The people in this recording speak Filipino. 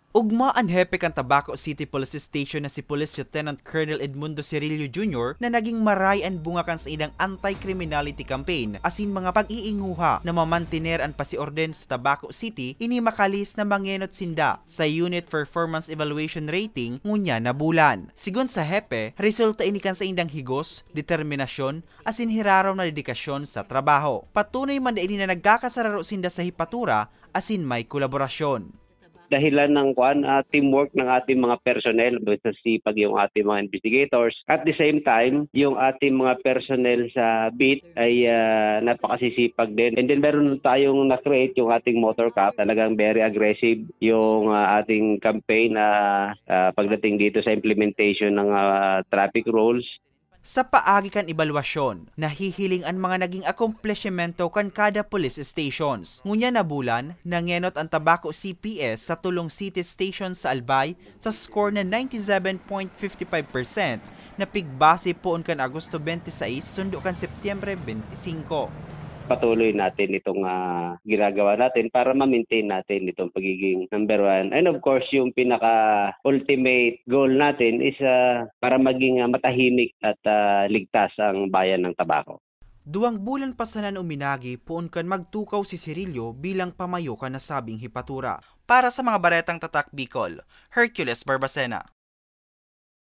Ugma ang hepe kan Tabaco City Police Station na si Police Lieutenant Colonel Edmundo Cirillo Jr. na naging marayan bunga kan sa idang anti-criminality campaign asin mga pag-iinguha na mamantiner ang pasiorden sa Tabaco City ini makalis na mangenot sinda sa Unit Performance Evaluation Rating ngunya na bulan. Sigon sa hepe, resulta ini kan sa indang higos, determinasyon asin hiraraw na dedikasyon sa trabaho. Patunay man ini na nagkakasararo sinda sa hipatura asin may kolaborasyon. Dahilan ng teamwork ng ating mga personnel, basta sipag yung ating mga investigators. At the same time, yung ating mga personnel sa beat ay napakasisipag din. And then meron tayong na-create yung ating motor cop. Talagang very aggressive yung ating campaign pagdating dito sa implementation ng traffic rules. Sa paagi kan ebalwasyon, nahihiling ang mga naging akomplishmento kan kada police stations. Ngunya na bulan, nangenot ang Tabaco CPS sa tulong city station sa Albay sa score na 97.55% na pigbase poon kan Agosto 26 sundo kan Setyembre 25. Patuloy natin itong ginagawa natin para ma-maintain natin itong pagiging number one. And of course, yung pinaka-ultimate goal natin is para maging matahimik at ligtas ang bayan ng Tabaco. 2 bulan pa sanan uminagi poon kan magtukaw si Cirillo bilang pamayo kan nasabing hipatura. Para sa mga baretang tatak Bicol, Hercules Barbacena.